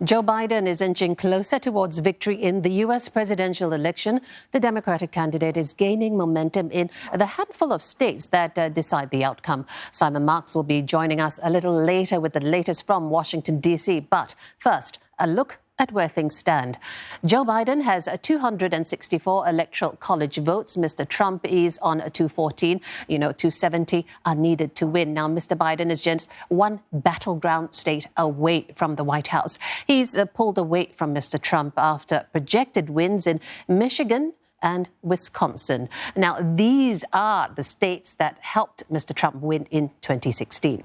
Joe Biden is inching closer towards victory in the U.S. presidential election. The Democratic candidate is gaining momentum in the handful of states that decide the outcome. Simon Marks will be joining us a little later with the latest from Washington, D.C. But first, a look at where things stand. Joe Biden has 264 electoral college votes. Mr. Trump is on 214. 270 are needed to win. Now, Mr. Biden is just one battleground state away from the White House. He's pulled away from Mr. Trump after projected wins in Michigan and Wisconsin. Now, these are the states that helped Mr. Trump win in 2016.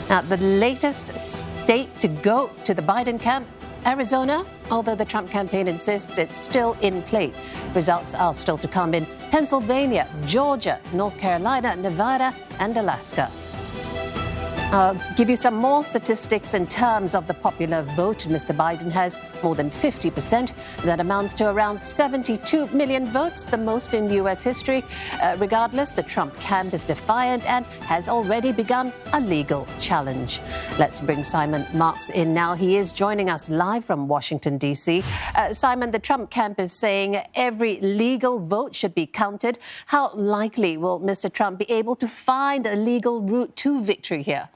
Now, the latest state to go to the Biden camp, Arizona, although the Trump campaign insists it's still in play. Results are still to come in Pennsylvania, Georgia, North Carolina, Nevada, and Alaska. I'll give you some more statistics in terms of the popular vote. Mr. Biden has more than 50%. That amounts to around 72 million votes, the most in U.S. history. Regardless, the Trump camp is defiant and has already begun a legal challenge. Let's bring Simon Marks in now. He is joining us live from Washington, D.C. Simon, the Trump camp is saying every legal vote should be counted. How likely will Mr. Trump be able to find a legal route to victory here?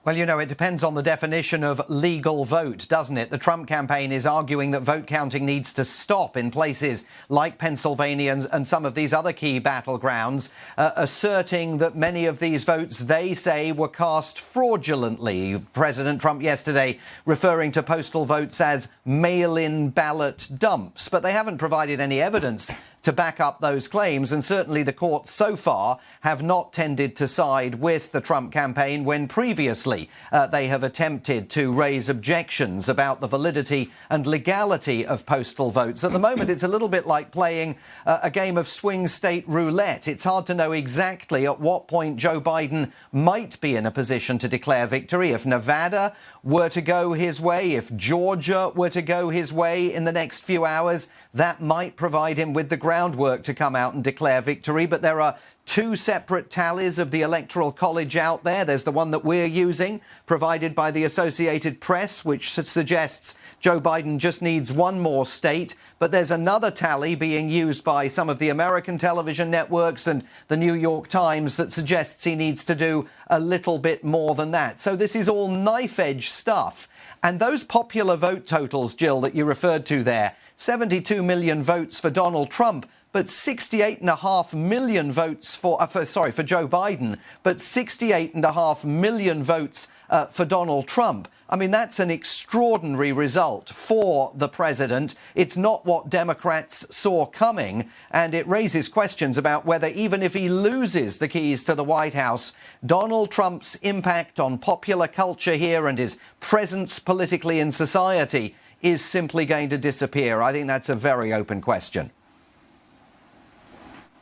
Well, it depends on the definition of legal vote, doesn't it? The Trump campaign is arguing that vote counting needs to stop in places like Pennsylvania and some of these other key battlegrounds, asserting that many of these votes, they say, were cast fraudulently. President Trump yesterday referring to postal votes as mail-in ballot dumps, but they haven't provided any evidence to back up those claims, and certainly the courts so far have not tended to side with the Trump campaign when previously they have attempted to raise objections about the validity and legality of postal votes. At the moment, it's a little bit like playing a game of swing state roulette. It's hard to know exactly at what point Joe Biden might be in a position to declare victory. If Nevada were to go his way, if Georgia were to go his way in the next few hours, that might provide him with the groundwork to come out and declare victory. But there are two separate tallies of the Electoral College out there. There's the one that we're using, provided by the Associated Press, which suggests Joe Biden just needs one more state. But there's another tally being used by some of the American television networks and the New York Times that suggests he needs to do a little bit more than that. So this is all knife-edge stuff. And those popular vote totals, Jill, that you referred to there, 72 million votes for Donald Trump, but 68.5 million votes for Joe Biden, but 68.5 million votes for Donald Trump. I mean, that's an extraordinary result for the president. It's not what Democrats saw coming, and it raises questions about whether, even if he loses the keys to the White House, Donald Trump's impact on popular culture here and his presence politically in society is simply going to disappear. I think that's a very open question.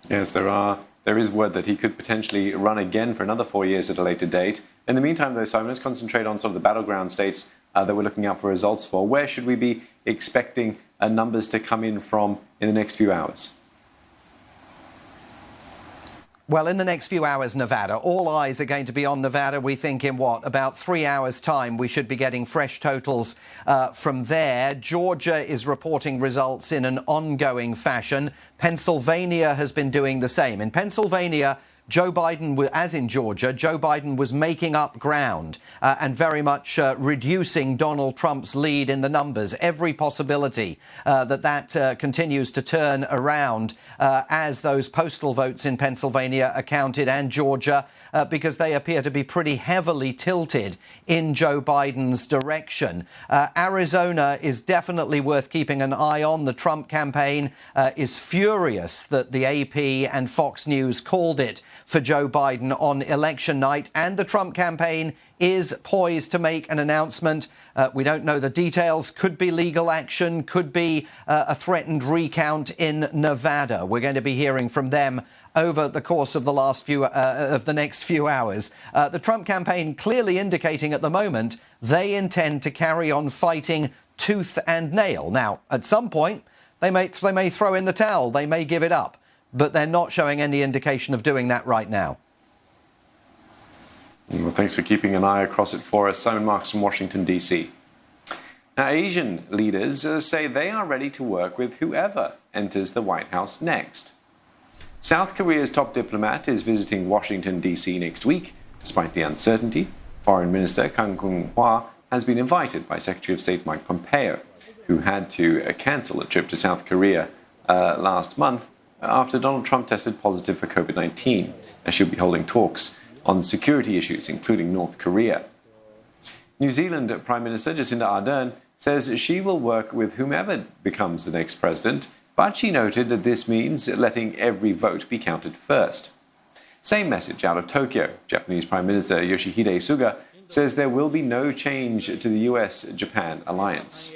Yes, there is word that he could potentially run again for another 4 years at a later date. In the meantime, though, Simon, let's concentrate on sort of the battleground states that we're looking out for results for. Where should we be expecting numbers to come in from in the next few hours? Well, in the next few hours, Nevada. All eyes are going to be on Nevada. We think in about 3 hours' time, we should be getting fresh totals from there. Georgia is reporting results in an ongoing fashion. Pennsylvania has been doing the same. In Pennsylvania, Joe Biden, as in Georgia, Joe Biden was making up ground and very much reducing Donald Trump's lead in the numbers. Every possibility that continues to turn around as those postal votes in Pennsylvania are counted, and Georgia, because they appear to be pretty heavily tilted in Joe Biden's direction. Arizona is definitely worth keeping an eye on. The Trump campaign is furious that the AP and Fox News called it for Joe Biden on election night, and the Trump campaign is poised to make an announcement. We don't know the details. Could be legal action, could be a threatened recount in Nevada. We're going to be hearing from them over the course of the next few hours. The Trump campaign clearly indicating at the moment they intend to carry on fighting tooth and nail. Now, at some point, they may throw in the towel. They may give it up. But they're not showing any indication of doing that right now. Well, thanks for keeping an eye across it for us. Simon Marks from Washington, D.C. Now, Asian leaders say they are ready to work with whoever enters the White House next. South Korea's top diplomat is visiting Washington, D.C. next week. Despite the uncertainty, Foreign Minister Kang Kyung-hwa has been invited by Secretary of State Mike Pompeo, who had to cancel a trip to South Korea last month after Donald Trump tested positive for COVID-19, and she'll be holding talks on security issues, including North Korea. New Zealand Prime Minister Jacinda Ardern says she will work with whomever becomes the next president, but she noted that this means letting every vote be counted first. Same message out of Tokyo. Japanese Prime Minister Yoshihide Suga says there will be no change to the US-Japan alliance.